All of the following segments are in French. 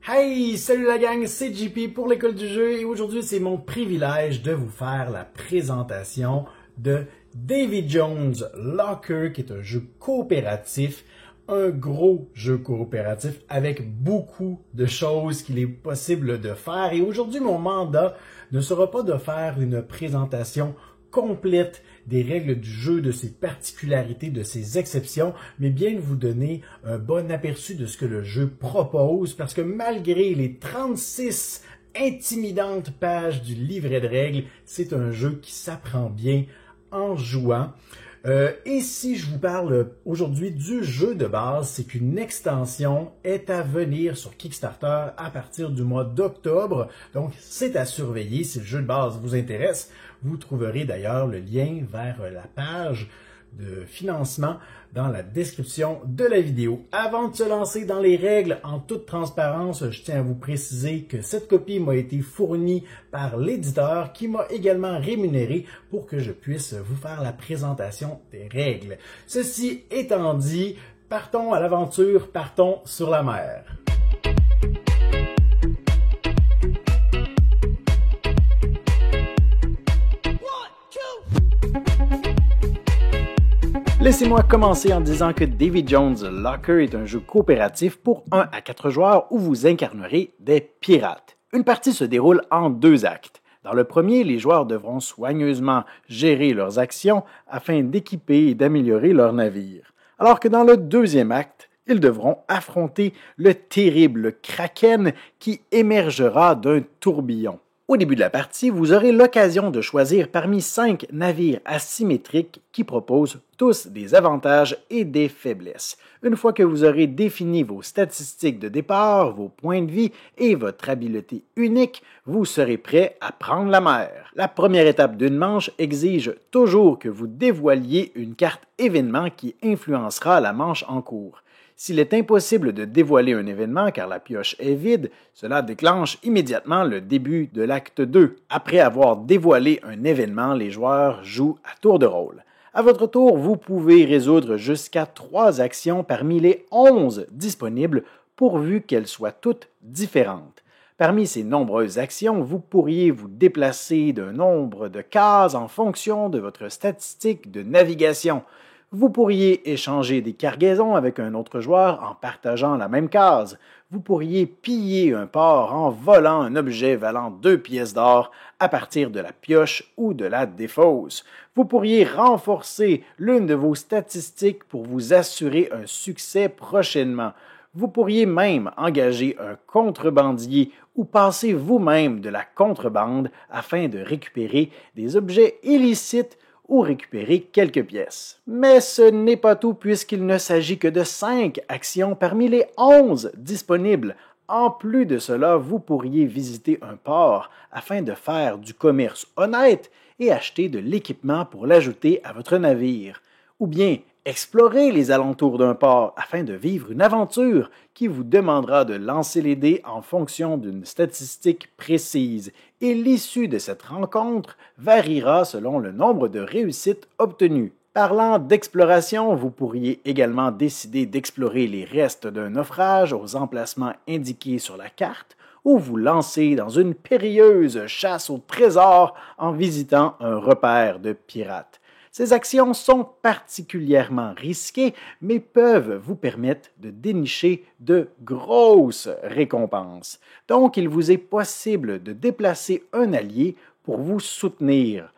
Hey, salut la gang, c'est JP pour l'école du jeu et aujourd'hui c'est mon privilège de vous faire la présentation de Davy Jones Locker qui est un jeu coopératif, un gros jeu coopératif avec beaucoup de choses qu'il est possible de faire et aujourd'hui mon mandat ne sera pas de faire une présentation complète des règles du jeu, de ses particularités, de ses exceptions, mais bien de vous donner un bon aperçu de ce que le jeu propose, parce que malgré les 36 intimidantes pages du livret de règles, c'est un jeu qui s'apprend bien en jouant. Et si je vous parle aujourd'hui du jeu de base, c'est qu'une extension est à venir sur Kickstarter à partir du mois d'octobre. Donc, c'est à surveiller si le jeu de base vous intéresse. Vous trouverez d'ailleurs le lien vers la page de financement dans la description de la vidéo. Avant de se lancer dans les règles, en toute transparence, je tiens à vous préciser que cette copie m'a été fournie par l'éditeur qui m'a également rémunéré pour que je puisse vous faire la présentation des règles. Ceci étant dit, partons à l'aventure, partons sur la mer. Laissez-moi commencer en disant que Davy Jones Locker est un jeu coopératif pour 1 à 4 joueurs où vous incarnerez des pirates. Une partie se déroule en 2 actes. Dans le premier, les joueurs devront soigneusement gérer leurs actions afin d'équiper et d'améliorer leur navire. Alors que dans le deuxième acte, ils devront affronter le terrible Kraken qui émergera d'un tourbillon. Au début de la partie, vous aurez l'occasion de choisir parmi 5 navires asymétriques qui proposent tous des avantages et des faiblesses. Une fois que vous aurez défini vos statistiques de départ, vos points de vie et votre habileté unique, vous serez prêt à prendre la mer. La première étape d'une manche exige toujours que vous dévoiliez une carte événement qui influencera la manche en cours. S'il est impossible de dévoiler un événement car la pioche est vide, cela déclenche immédiatement le début de l'acte 2. Après avoir dévoilé un événement, les joueurs jouent à tour de rôle. À votre tour, vous pouvez résoudre jusqu'à 3 actions parmi les 11 disponibles pourvu qu'elles soient toutes différentes. Parmi ces nombreuses actions, vous pourriez vous déplacer d'un nombre de cases en fonction de votre statistique de navigation. Vous pourriez échanger des cargaisons avec un autre joueur en partageant la même case. Vous pourriez piller un port en volant un objet valant 2 pièces d'or à partir de la pioche ou de la défausse. Vous pourriez renforcer l'une de vos statistiques pour vous assurer un succès prochainement. Vous pourriez même engager un contrebandier ou passer vous-même de la contrebande afin de récupérer des objets illicites ou récupérer quelques pièces. Mais ce n'est pas tout puisqu'il ne s'agit que de 5 actions parmi les 11 disponibles. En plus de cela, vous pourriez visiter un port afin de faire du commerce honnête et acheter de l'équipement pour l'ajouter à votre navire. Ou bien explorer les alentours d'un port afin de vivre une aventure qui vous demandera de lancer les dés en fonction d'une statistique précise et l'issue de cette rencontre variera selon le nombre de réussites obtenues. Parlant d'exploration, vous pourriez également décider d'explorer les restes d'un naufrage aux emplacements indiqués sur la carte ou vous lancer dans une périlleuse chasse au trésor en visitant un repère de pirates. Ces actions sont particulièrement risquées, mais peuvent vous permettre de dénicher de grosses récompenses. Donc, il vous est possible de déplacer un allié pour vous soutenir.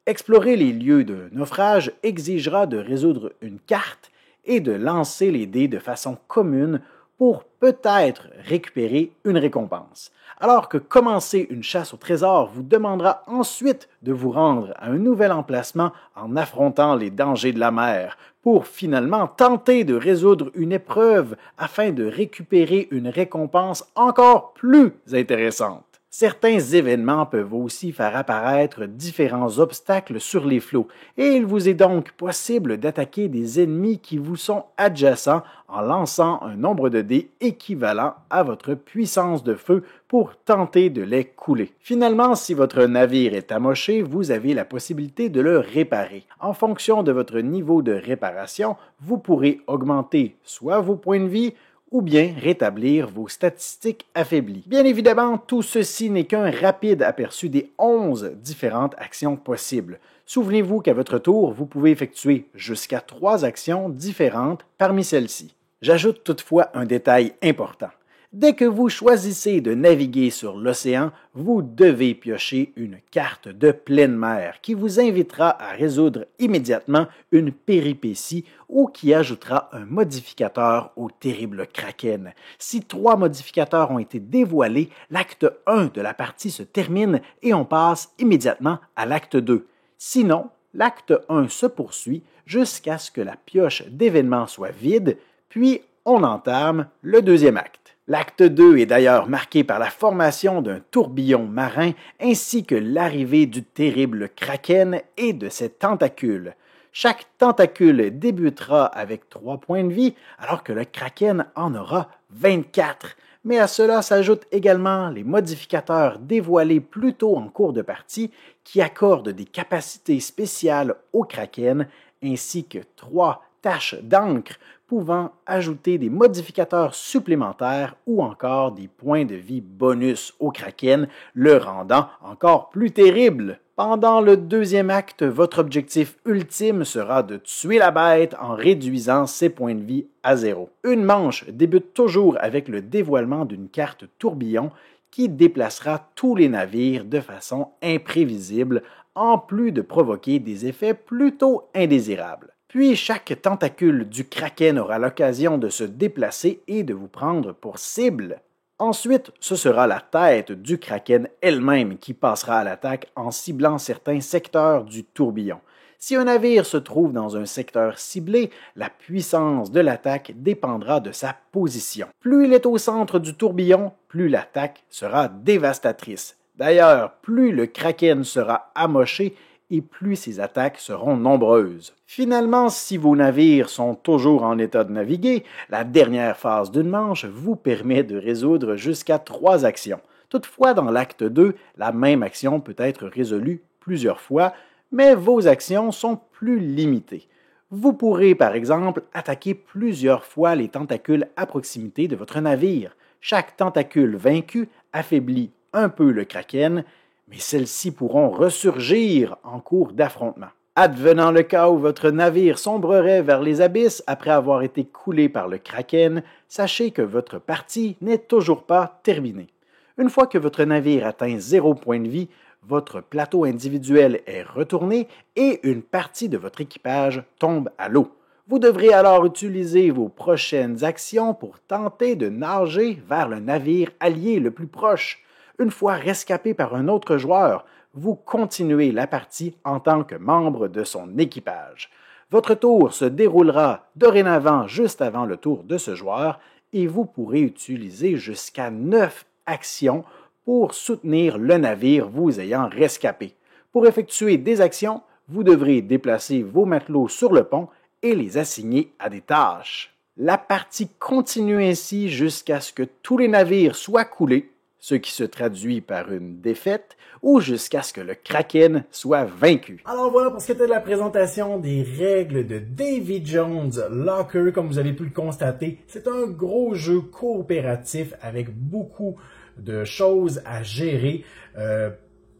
Explorer les lieux de naufrage exigera de résoudre une carte et de lancer les dés de façon commune pour peut-être récupérer une récompense. Alors que commencer une chasse au trésor vous demandera ensuite de vous rendre à un nouvel emplacement en affrontant les dangers de la mer pour finalement tenter de résoudre une épreuve afin de récupérer une récompense encore plus intéressante. Certains événements peuvent aussi faire apparaître différents obstacles sur les flots et il vous est donc possible d'attaquer des ennemis qui vous sont adjacents en lançant un nombre de dés équivalent à votre puissance de feu pour tenter de les couler. Finalement, si votre navire est amoché, vous avez la possibilité de le réparer. En fonction de votre niveau de réparation, vous pourrez augmenter soit vos points de vie ou bien rétablir vos statistiques affaiblies. Bien évidemment, tout ceci n'est qu'un rapide aperçu des 11 différentes actions possibles. Souvenez-vous qu'à votre tour, vous pouvez effectuer jusqu'à 3 actions différentes parmi celles-ci. J'ajoute toutefois un détail important. Dès que vous choisissez de naviguer sur l'océan, vous devez piocher une carte de pleine mer qui vous invitera à résoudre immédiatement une péripétie ou qui ajoutera un modificateur au terrible kraken. Si 3 modificateurs ont été dévoilés, l'acte 1 de la partie se termine et on passe immédiatement à l'acte 2. Sinon, l'acte 1 se poursuit jusqu'à ce que la pioche d'événements soit vide, puis on entame le deuxième acte. L'acte 2 est d'ailleurs marqué par la formation d'un tourbillon marin ainsi que l'arrivée du terrible kraken et de ses tentacules. Chaque tentacule débutera avec 3 points de vie alors que le kraken en aura 24. Mais à cela s'ajoutent également les modificateurs dévoilés plus tôt en cours de partie qui accordent des capacités spéciales au kraken ainsi que 3 taches d'encre pouvant ajouter des modificateurs supplémentaires ou encore des points de vie bonus au kraken, le rendant encore plus terrible. Pendant le deuxième acte, votre objectif ultime sera de tuer la bête en réduisant ses points de vie à 0. Une manche débute toujours avec le dévoilement d'une carte tourbillon qui déplacera tous les navires de façon imprévisible, en plus de provoquer des effets plutôt indésirables. Puis chaque tentacule du kraken aura l'occasion de se déplacer et de vous prendre pour cible. Ensuite, ce sera la tête du kraken elle-même qui passera à l'attaque en ciblant certains secteurs du tourbillon. Si un navire se trouve dans un secteur ciblé, la puissance de l'attaque dépendra de sa position. Plus il est au centre du tourbillon, plus l'attaque sera dévastatrice. D'ailleurs, plus le kraken sera amoché, et plus ces attaques seront nombreuses. Finalement, si vos navires sont toujours en état de naviguer, la dernière phase d'une manche vous permet de résoudre jusqu'à 3 actions. Toutefois, dans l'acte 2, la même action peut être résolue plusieurs fois, mais vos actions sont plus limitées. Vous pourrez, par exemple, attaquer plusieurs fois les tentacules à proximité de votre navire. Chaque tentacule vaincu affaiblit un peu le kraken, mais celles-ci pourront ressurgir en cours d'affrontement. Advenant le cas où votre navire sombrerait vers les abysses après avoir été coulé par le kraken, sachez que votre partie n'est toujours pas terminée. Une fois que votre navire atteint 0 point de vie, votre plateau individuel est retourné et une partie de votre équipage tombe à l'eau. Vous devrez alors utiliser vos prochaines actions pour tenter de nager vers le navire allié le plus proche. Une fois rescapé par un autre joueur, vous continuez la partie en tant que membre de son équipage. Votre tour se déroulera dorénavant juste avant le tour de ce joueur et vous pourrez utiliser jusqu'à 9 actions pour soutenir le navire vous ayant rescapé. Pour effectuer des actions, vous devrez déplacer vos matelots sur le pont et les assigner à des tâches. La partie continue ainsi jusqu'à ce que tous les navires soient coulés, ce qui se traduit par une défaite, ou jusqu'à ce que le kraken soit vaincu. Alors voilà pour ce qui était de la présentation des règles de Davy Jones Locker. Comme vous avez pu le constater, c'est un gros jeu coopératif avec beaucoup de choses à gérer.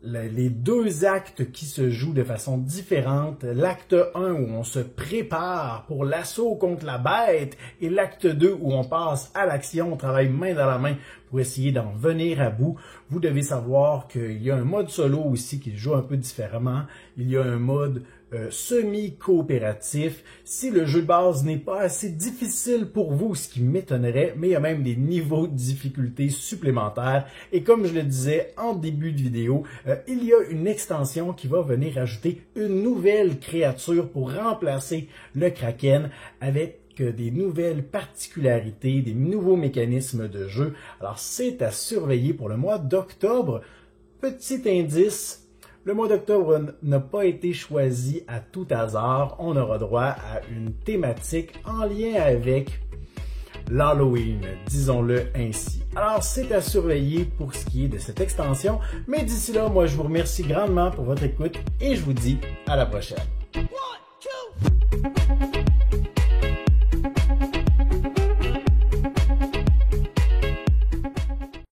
Les 2 actes qui se jouent de façon différente, l'acte 1 où on se prépare pour l'assaut contre la bête et l'acte 2 où on passe à l'action, on travaille main dans la main pour essayer d'en venir à bout. Vous devez savoir qu'il y a un mode solo aussi qui joue un peu différemment. Il y a un mode semi-coopératif. Si le jeu de base n'est pas assez difficile pour vous, ce qui m'étonnerait, mais il y a même des niveaux de difficulté supplémentaires. Et comme je le disais en début de vidéo, il y a une extension qui va venir ajouter une nouvelle créature pour remplacer le kraken avec des nouvelles particularités, des nouveaux mécanismes de jeu. Alors c'est à surveiller pour le mois d'octobre. Petit indice, le mois d'octobre n'a pas été choisi à tout hasard. On aura droit à une thématique en lien avec l'Halloween, disons-le ainsi. Alors, c'est à surveiller pour ce qui est de cette extension. Mais d'ici là, moi, je vous remercie grandement pour votre écoute et je vous dis à la prochaine.